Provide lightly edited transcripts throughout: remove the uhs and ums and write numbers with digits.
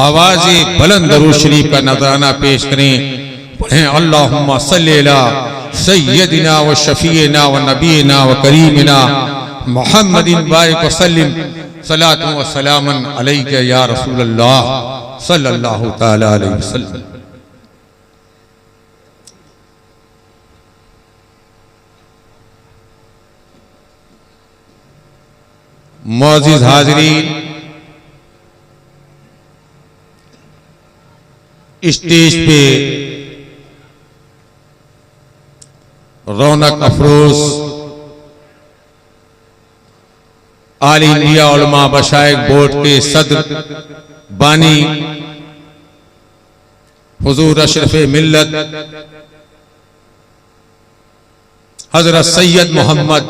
बावाज़े बुलंद दरूद शरीफ का नजराना पेश करें। पढ़ें अल्लाहुम्मा सल्ली अला सय्यदिना व शफीना व नबीना व करीमिना मुहम्मदिन बारिक व सल्लिम सलातु व सलामन अलैका या रसूलल्लाह सल्लल्लाहु तआला अलैहि वसल्लम। मौजूद हाज़रीन, स्टेज पे रौनक अफरोज आल इंडिया उलमा मशाइख बोर्ड के सदर बानी हुजूर अशरफ मिल्लत हजरत सैयद मोहम्मद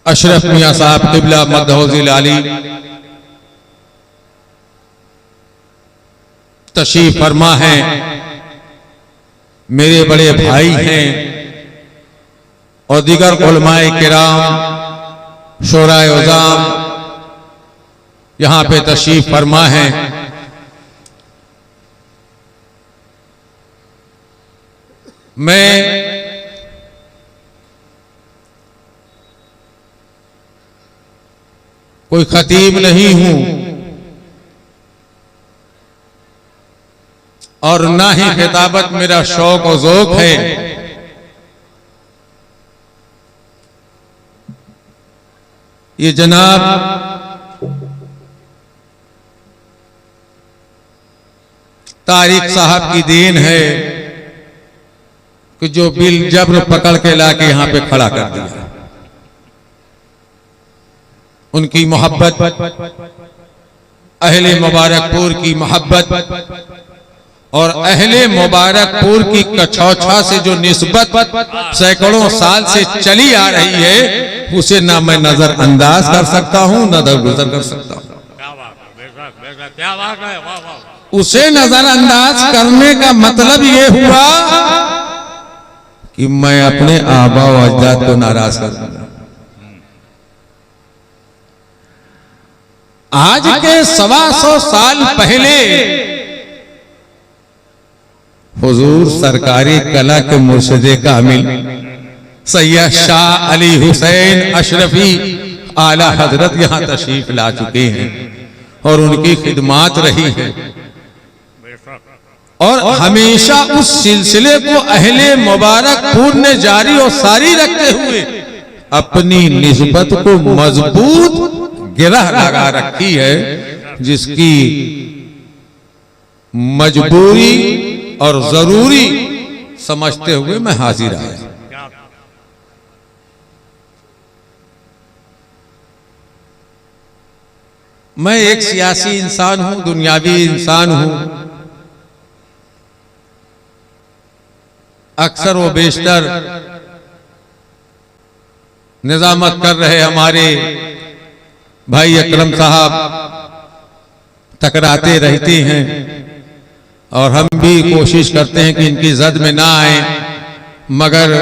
अशरफ मियां साहब क़िबला मदहुल आली तशरीफ फरमा हैं। मेरे बड़े भाई हैं और दीगर उलमाए किराम शोराए उज़ाम यहां पे तशरीफ फरमा हैं। मैं कोई खतीब नहीं हूं और ना ही खिताबत मेरा शौक और ज़ौक़ है। ये जनाब तारिक साहब की देन है कि जो बिल जब्र पकड़ के लाके यहां पे खड़ा कर दिया। उनकी मोहब्बत, अहले मुबारकपुर की मोहब्बत और अहले मुबारकपुर की कछौछा से जो निस्बत सैकड़ों साल से चली आ रही है, उसे ना मैं नजरअंदाज कर सकता हूं, ना दरगुजर कर सकता हूं। उसे नजरअंदाज करने का मतलब यह हुआ कि मैं अपने आबा व अजदाद को नाराज कर दूंगा। आज के 125 साल पहले हुजूर सरकारी कला के मुर्शिदे कामिल सैयद शाह अली हुसैन अशरफी आला हजरत यहां तशरीफ ला चुके हैं और उनकी खिदमात रही है और हमेशा उस सिलसिले को अहले मुबारकपुर ने जारी और सारी रखते हुए अपनी निस्बत को मजबूत गिरह लगा रखी है, जिसकी मजबूरी और जरूरी समझते हुए मैं हाजिर आया। मैं एक सियासी इंसान हूं, दुनियावी इंसान हूं। अक्सर व बेशतर निजामत कर रहे हमारे भाई अकरम साहब टकराते रहते हैं और हम भी कोशिश करते हैं कि इनकी जद में ना आए, मगर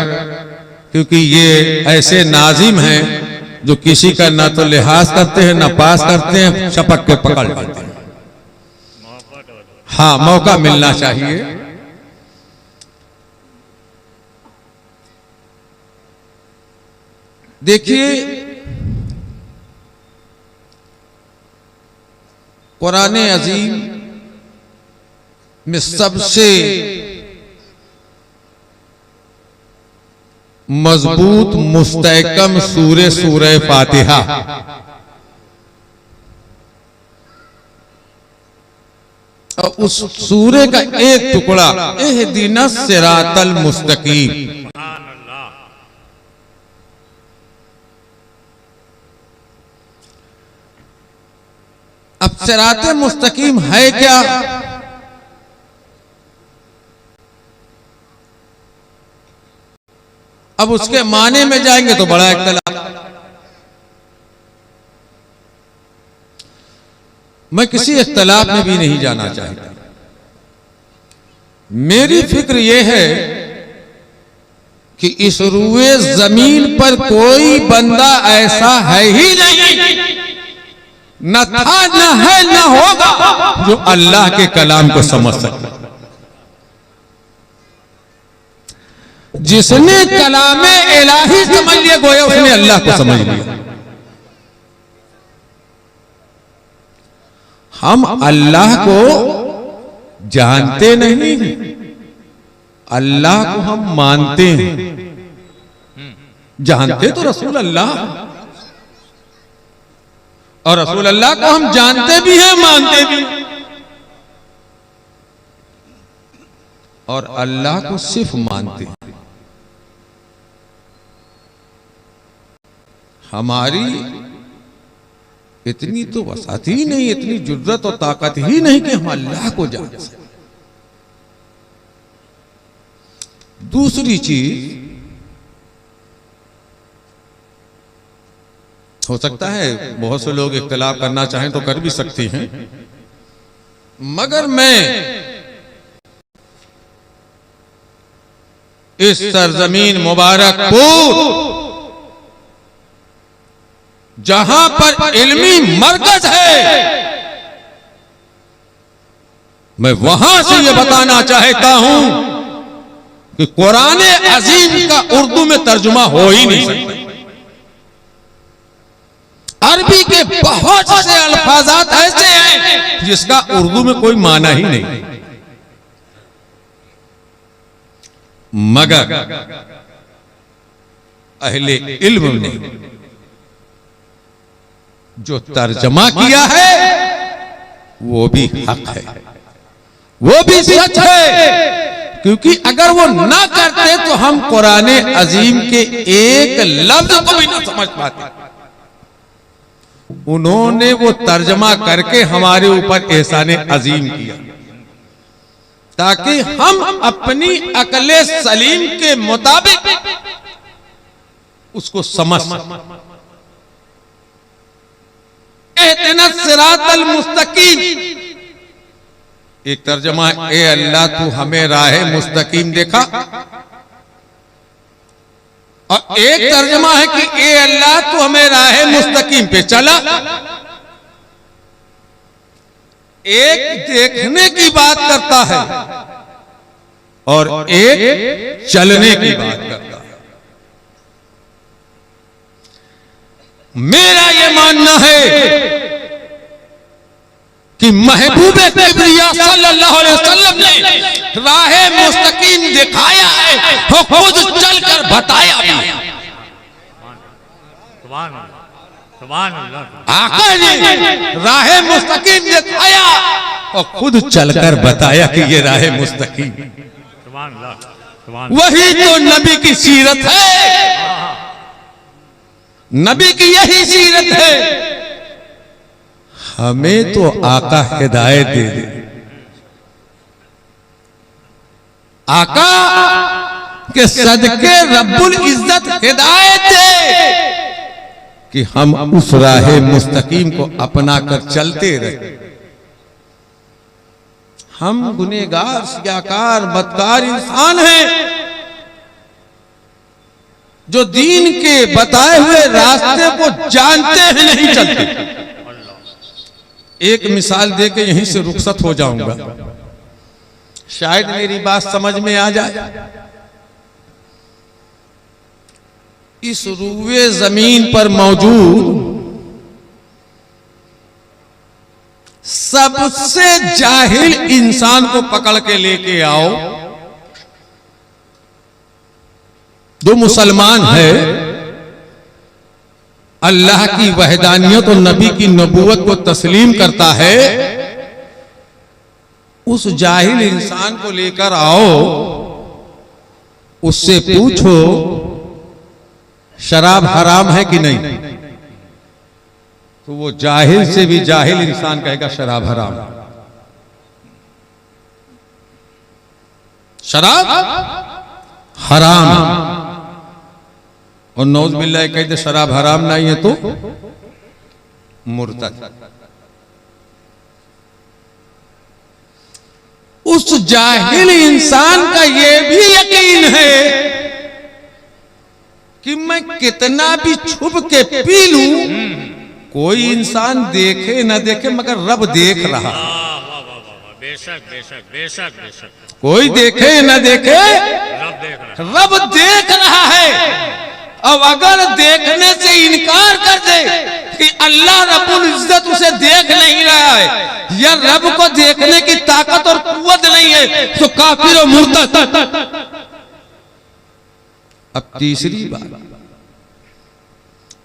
क्योंकि ये ऐसे नाजिम हैं जो किसी का ना तो लिहाज करते हैं ना पास करते हैं, चपक के पकड़ लेते हैं। हाँ, मौका मिलना चाहिए। देखिए, कुरान अजीम में सबसे मजबूत मुस्तहकम सूरह फातिहा। और उस सूरे का एक टुकड़ा इहदिनस सिरातल मुस्तकीम। अब सिराते मुस्तकीम है क्या? अब उसके माने में जाएंगे तो बड़ा इख्तिलाफ। मैं किसी इख्तिलाफ में भी नहीं जाना चाहता। मेरी फिक्र यह है कि इस रुए जमीन पर कोई बंदा ऐसा है ही नहीं, न था, न है, न होगा, जो अल्लाह के कलाम को समझ सके। जिसने कलामे इलाही समझ लिया गोया उसने अल्लाह को समझ लिया। हम अल्लाह को जानते नहीं, अल्लाह को हम मानते हैं। जानते तो रसूल अल्लाह, और रसूल अल्लाह को हम जानते भी हैं, मानते भी, और अल्लाह को सिर्फ मानते हैं। हमारी इतनी तो वसात ही नहीं, इतनी जुर्रत और ताकत ही नहीं कि हम अल्लाह को जान सकें। दूसरी चीज, हो सकता है बहुत से लोग इख्तिलाफ करना चाहें तो कर भी सकते हैं, मगर मैं इस सरजमीन मुबारक को, जहां पर इल्मी मरकज है, मैं वहां से यह बताना चाहता हूं कि कुरान अजीम का उर्दू में तर्जुमा हो ही नहीं सकता। अरबी के बहुत से अल्फाजात ऐसे हैं जिसका उर्दू में कोई माना ही नहीं, मगर अहले इल्म ने जो तर्जमा किया है वो भी हक है, वो भी सच है। क्योंकि अगर वो ना करते तो हम कुरान अजीम के एक लफ्ज को भी ना समझ पाते। उन्होंने वो तर्जमा करके हमारे ऊपर एहसाने अजीम किया ताकि हम अपनी अक्ले सलीम के मुताबिक उसको समझ सकें। इहदिना सिरातल मुस्तकीम, एक तर्जमा ए अल्लाह तू हमें राह मुस्तकीम देखा, और एक तर्जमा है कि ए अल्लाह तू हमें राह मुस्तकीम पे चला। एक देखने की बात करता है और एक चलने की बात करता है। मेरा ये मानना है कि महबूब किबरिया सल्लल्लाहु अलैहि वसल्लम ने राह मुस्तकीम दिखाया है, वो खुद चलकर बताया भी। आका ने राह मुस्तकीम दिखाया और खुद चलकर बताया कि ये राह मुस्तकीम। वही तो नबी की सीरत है, नबी की यही सीरत है। हमें तो आका हिदायत दे दे, आका के सदके रब्बुल इज्जत हिदायत दे कि हम उस राह मुस्तकीम को अपना कर चलते रहे। हम गुनहगार, सियाकार, बदकार इंसान हैं जो दीन के बताए हुए रास्ते को जानते हैं, नहीं चलते। एक मिसाल देके यहीं से रुखसत हो जाऊंगा, शायद मेरी बात समझ में आ जाए। इस रूए जमीन पर मौजूद सबसे जाहिल इंसान को पकड़ के लेके आओ। जो मुसलमान है, अल्लाह की वहदानियत और नबी की नबूवत को तस्लीम करता है, उस जाहिल इंसान को लेकर आओ, उससे पूछो शराब हराम है कि नहीं, तो वो जाहिल से भी जाहिल इंसान कहेगा शराब हराम। शराब हराम, और नौज बिल्लाह कहते शराब हराम नहीं है तो मुर्तद। उस जाहिल इंसान का ये भी यकीन है कि मैं कितना भी छुप के पी लूं, कोई इंसान देखे न देखे मगर रब देख रहा। बेशक बेशक बेशक बेशक। कोई देखे न देखे, रब देख रहा है। अब अगर देखने से इनकार कर दे कि अल्लाह रब्बुल इज्जत उसे देख नहीं रहा है या रब को देखने की ताकत और कुव्वत नहीं है, तो काफिर और मुर्तद। अब तीसरी बात,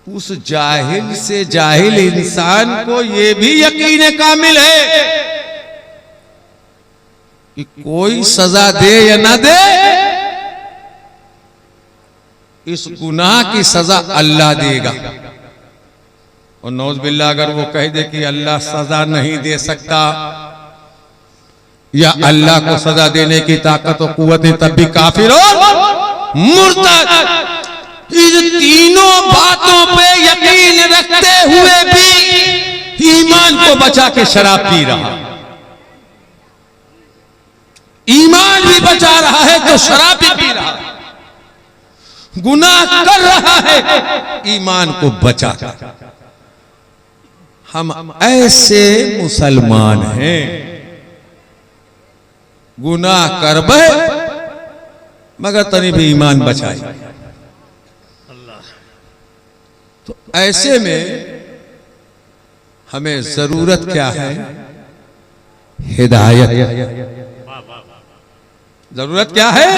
उस जाहिल से जाहिल इंसान को यह भी यकीन कामिल है कि कोई सजा दे या ना दे, इस गुनाह की सजा अल्लाह देगा। और नौज बिल्ला अगर वो कह दे कि अल्लाह सजा नहीं दे सकता या अल्लाह को सजा देने की ताकत और कुव्वत है, तब भी काफिर और मुर्तद। इन तीनों बातों पे यकीन रखते हुए भी ईमान को बचा के शराब पी रहा, ईमान भी बचा रहा है तो शराब भी पी रहा, गुनाह कर रहा है ईमान को बचा कर। हम ऐसे मुसलमान हैं, गुनाह करबे मगर तनी भी ईमान बचाए। तो ऐसे में हमें जरूरत क्या है? हिदायत। जरूरत क्या है?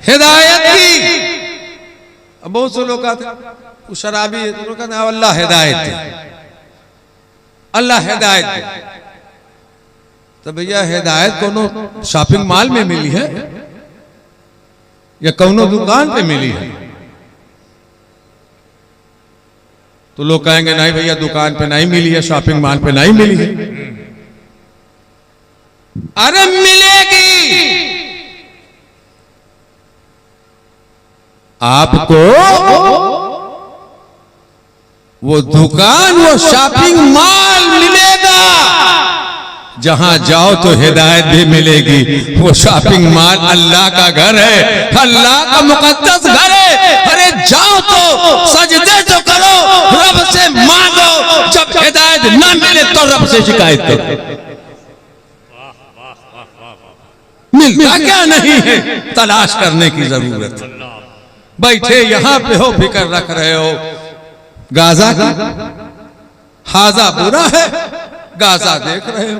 हिदायत की। अब बहुत से लोग कहते शराबी है, तो लोग कहते अल्लाह हिदायत दे, अल्लाह हिदायत दे। तो भैया हिदायत कोनो शॉपिंग मॉल में मिली है या कोनो दुकान पे मिली है? तो लोग कहेंगे नहीं भैया दुकान पे नहीं मिली है, शॉपिंग मॉल पे नहीं मिली है। अरे मिलेगी। आपको वो दुकान, वो शॉपिंग मॉल मिलेगा जहां जाओ तो हिदायत भी मिलेगी। वो शॉपिंग मॉल अल्लाह का घर है, अल्लाह का मुकद्दस घर है। अरे जाओ तो सजदे तो करो, रब से मांगो। जब हिदायत ना मिले तो रब से शिकायत करो। मिलता क्या नहीं है, तलाश करने की जरूरत है। बैठे यहां पे हो, फिक्र रख रहे हो गाजा की, हाजा बुरा है, गाजा देख रहे हो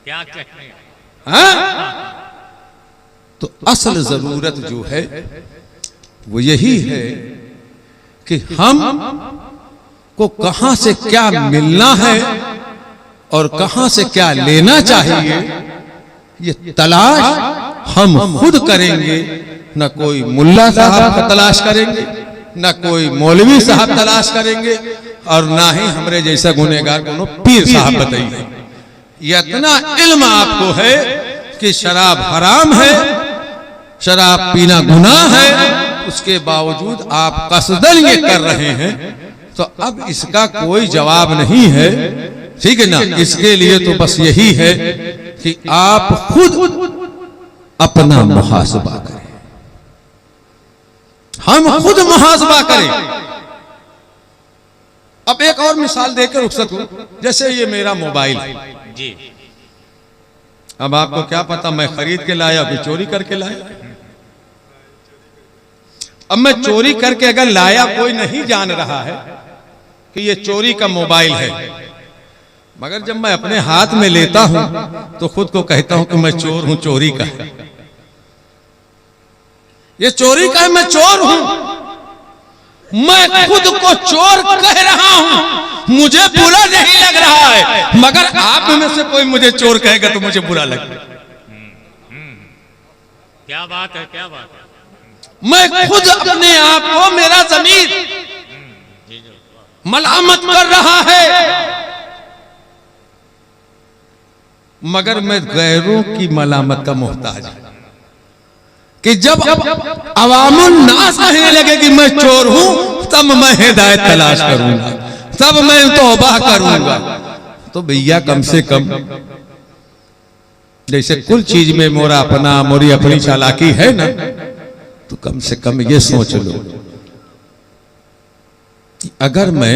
क्या कहते हैं? हाँ? तो असल जरूरत जो है वो यही है कि हम को कहां से क्या मिलना है और कहां से क्या लेना चाहिए, ये तलाश हम खुद करेंगे। न कोई मुल्ला साहब का तलाश करेंगे, न कोई मौलवी साहब तलाश करेंगे, और ना ही हमारे जैसा गुनहगार को पीर साहब बताइए। इतना इल्म आपको है कि शराब हराम है, शराब पीना गुनाह है, उसके बावजूद आप कसदन ये कर रहे हैं, तो अब इसका कोई जवाब नहीं है, ठीक है ना? इसके लिए तो बस यही है कि आप खुद अपना मुहासबा करें, हम खुद मुहासबा करें। अब एक और मिसाल देकर रुखसत हूं, जैसे ये मेरा मोबाइल जी। अब आपको क्या पता मैं खरीद के लाया फिर चोरी करके लाया। अब मैं चोरी करके अगर लाया, कोई नहीं जान रहा है कि ये चोरी का मोबाइल है, मगर जब मैं अपने हाथ में लेता हूं तो खुद को कहता हूं कि मैं चोर हूं, चोरी का है, ये चोरी का है, मैं चोर हूं। मैं खुद को चोर कह रहा हूं, मुझे बुरा नहीं लग रहा है, मगर आप में से कोई मुझे चोर कहेगा तो मुझे बुरा लगेगा। क्या बात है, क्या बात है। मैं खुद अपने आप को, मेरा ज़मीर मलामत कर रहा है, मगर मैं गैरों की मलामत का मोहताज हूं कि जब अवामुन नास कहने लगे कि मैं चोर हूं, तब मैं हिदायत तलाश करूंगा, तब मैं तौबा करूंगा। तो भैया कम से कम जैसे कुल चीज में मोरा अपना, मोरी अपनी चालाकी है ना, तो कम से कम ये सोच लो कि अगर मैं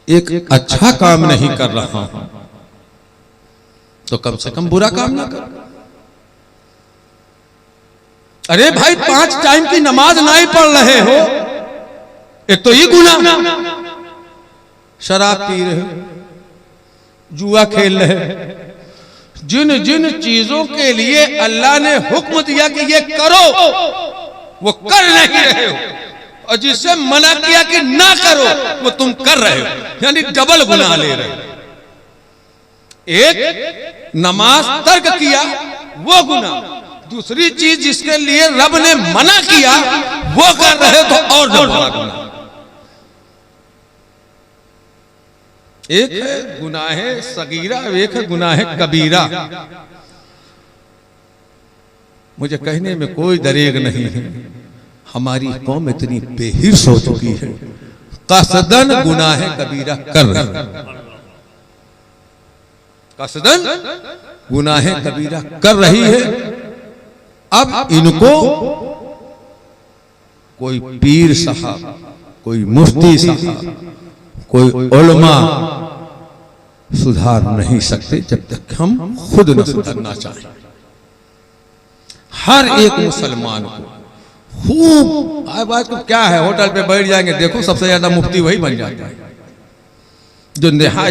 एक अच्छा काम नहीं कर रहा हूं तो कम से कम बुरा काम ना कर। अरे भाई 5 टाइम की नमाज नहीं पढ़ रहे हो, एक तो ये गुनाह, शराब पी रहे हो, जुआ खेल रहे हो। जिन जिन चीजों के लिए अल्लाह ने हुक्म दिया कि ये करो वो कर नहीं रहे हो, और जिससे मना किया कि ना करो वो तुम कर रहे हो, यानी डबल गुनाह ले रहे हो। एक नमाज तर्क किया वो गुनाह, दूसरी चीज जिसके लिए रब ने मना किया वो कर रहे तो और बड़ा गुनाह। एक है गुनाह सगीरा, एक है गुनाह कबीरा। मुझे कहने में कोई दरेग नहीं है, हमारी कौम इतनी बेहिर्स हो चुकी है, कसदन गुनाह कबीरा कर रही, कसदन गुनाह कबीरा कर रही है। अब इनको कोई पीर साहब, कोई मुफ्ती साहब, कोई उलमा सुधार नहीं सकते जब तक हम खुद न सुधरना चाहें। हर एक मुसलमान को खूब, बात को क्या है, होटल पे बैठ जाएंगे, देखो सबसे ज्यादा मुफ्ती वही बन जाता है,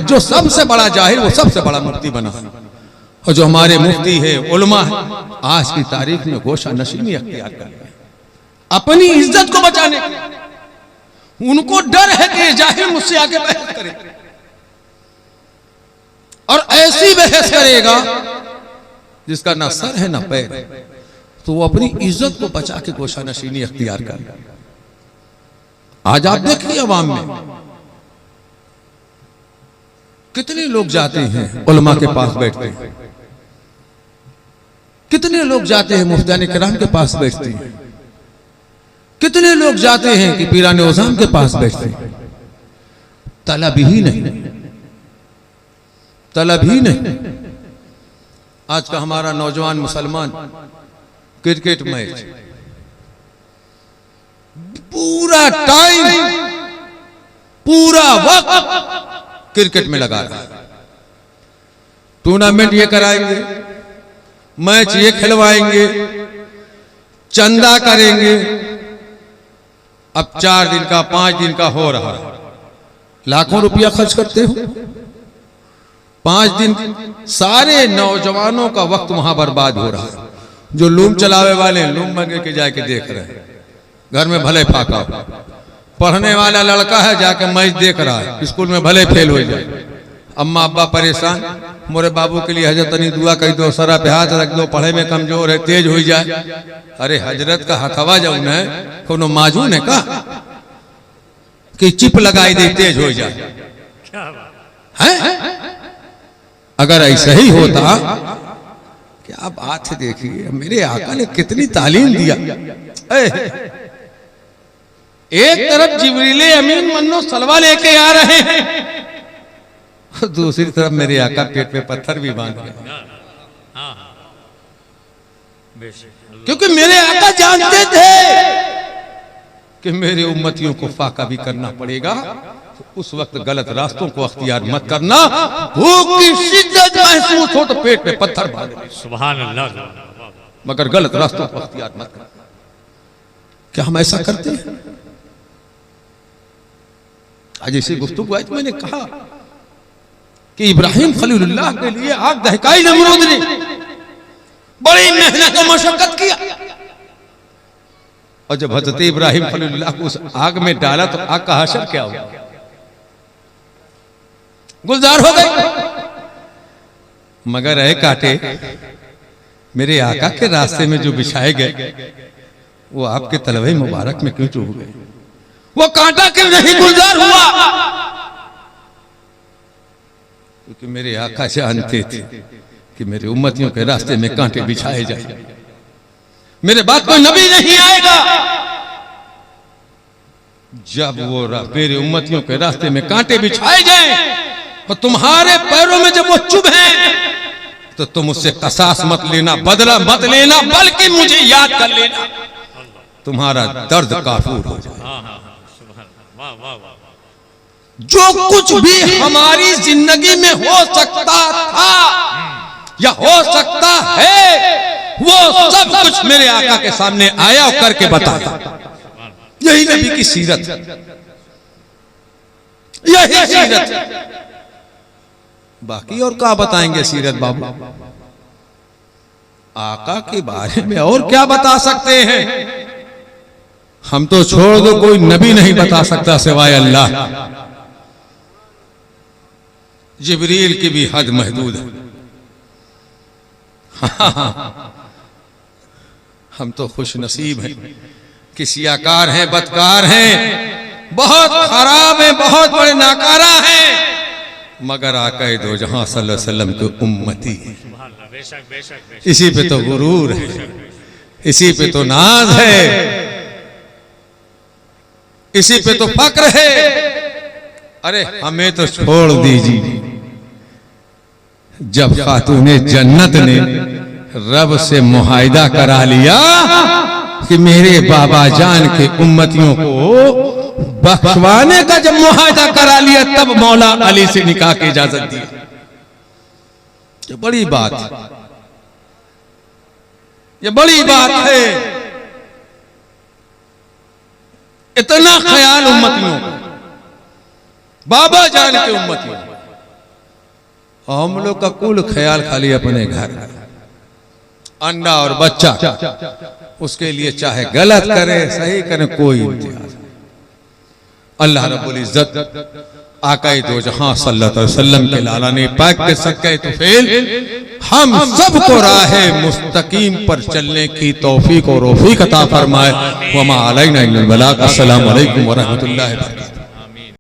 जो सबसे बड़ा जाहिर वो सबसे बड़ा मुफ्ती बना। और जो हमारे मुफ्ती है, उलमा है, आज की तारीख में गोशा नशीनी अख्तियार कर रहे हैं अपनी इज्जत को बचाने के लिए। उनको डर है कि जाहिर मुझसे आके बहस करे, और ऐसी बहस करेगा जिसका ना सर है ना पैर है, तो वो अपनी इज्जत को बचा के गोशा नशीनी अख्तियार कर। आज आप देखिए अवाम में कितने लोग जाते हैं उलमा के पास बैठते हैं, कितने लोग जाते हैं मुफ्तान किराम के पास बैठते हैं, कितने लोग जाते हैं कि पीरान ओज़ाम के पास बैठते हैं। तलब ही नहीं, तलब ही नहीं। आज का हमारा नौजवान मुसलमान क्रिकेट मैच पूरा टाइम, पूरा वक्त क्रिकेट में लगा रहा है। टूर्नामेंट ये कराएंगे, मैच ये खिलवाएंगे, चंदा करेंगे। अब 4 दिन का 5 दिन का हो रहा है, लाखों रुपया खर्च करते हो, 5 दिन सारे नौजवानों का वक्त वहां बर्बाद हो रहा है। जो लूम चलावे वाले लूम मंगे के जाके देख रहे हैं, घर में भले फाका हो। पढ़ने वाला लड़का है जाके मैच देख रहा है, स्कूल में भले फेल हो जाए, अम्मा अब्बा परेशान, मोरे बाबू के लिए हजरत नहीं दुआ कही दो, सरा पे हाथ रख दो, पढ़े में कमजोर है, तेज हो जाए। अरे हजरत का हथवा जाऊ न कोनो माजून है का कि चिप लगाई दे तेज हो जाए है? अगर ऐसा ही होता, क्या बात है, देखिए मेरे आका ने कितनी तालीम दिया। एक तरफ जिब्रील अमीन मन्नो सलवा लेके आ रहे हैं, दूसरी तरफ मेरे आका पेट पे पत्थर भी बांध गए। क्योंकि मेरे आका जानते थे कि मेरे उम्मतियों को फाका भी करना पड़ेगा, तो उस वक्त गलत रास्तों को अख्तियार मत करना। भूख की शिद्दत महसूस हो तो पेट पे पत्थर बांध दे, सुभान अल्लाह, मगर गलत रास्तों को अख्तियार मत करना। क्या हम ऐसा करते हैं? आज इसी गुफ्तगू आज मैंने कहा कि इब्राहिम खलीलुल्लाह के लिए आग दहकाई नमरूद ने, बड़ी मेहनत और मशक्कत किया, और जब हजरत इब्राहिम खलीलुल्लाह को उस आग में डाला तो आग का हाशर क्या हुआ? गुलजार हो गई। मगर रहे कांटे मेरे आका के रास्ते में जो बिछाए गए वो आपके तलवे मुबारक में क्यों चुभ गए? वो कांटा क्यों नहीं गुलजार हुआ? क्योंकि मेरे आका जानते थे कि मेरे उम्मतियों के रास्ते में कांटे बिछाए जाए, मेरे बाद कोई नबी नहीं आएगा। जब वो मेरे उम्मतियों के रास्ते में कांटे बिछाए जाए और तुम्हारे पैरों में जब वो चुभे तो तुम उससे कसास मत लेना, बदला मत लेना, बल्कि मुझे याद कर लेना, तुम्हारा दर्द काफूर हो जाए। जो कुछ भी हमारी जिंदगी में हो सकता था या हो सकता है वो सब कुछ मेरे आका के सामने आया और करके बताया। यही नबी की सीरत, यही सीरत। बाकी और क्या बताएंगे सीरत बाबू, आका के बारे में और क्या बता सकते हैं? हम तो छोड़ दो, कोई नबी नहीं बता सकता सिवाय अल्लाह। जिब्रील की भी हद महदूद है। हम तो खुश नसीब हैं, किसियाकार हैं, बदकार हैं, बहुत खराब हैं, बहुत बड़े नाकारा हैं, मगर आका दो जहां सल्लल्लाहु अलैहि वसल्लम की उम्मती है। बेशक बेशक बेशक। इसी पे तो गुरूर है, इसी पे तो नाज है, इसी पे तो फक्र है। अरे हमें तो छोड़ दीजिए, जब खातूने जन्नत ने रब से मुआहिदा करा लिया कि मेरे बाबा जान के उम्मतियों को बख्शवाने का जब मुआहिदा करा लिया, तब मौला अली से निकाह की इजाजत दी। ये बड़ी बात है, ये बड़ी बात है। इतना ख्याल उम्मतियों का, बाबा जान के उम्मतियों, हम लोग का कुल ख्याल खाली अपने घर, अंडा और बच्चा, उसके लिए चाहे गलत करे सही करे कोई इम्तियाज। अल्लाह रब्बुल इज्जत आका दो जहां सल्लल्लाहु अलैहि वसल्लम के लाला ने पाक के सदक़े तुफैल हम सबको राहे मुस्तकीम पर चलने की तौफीक और रौफीक अता फरमाए। वमा अलैना इल्लल बलाग। अस्सलामु अलैकुम व रहमतुल्लाहि व बरकातहू।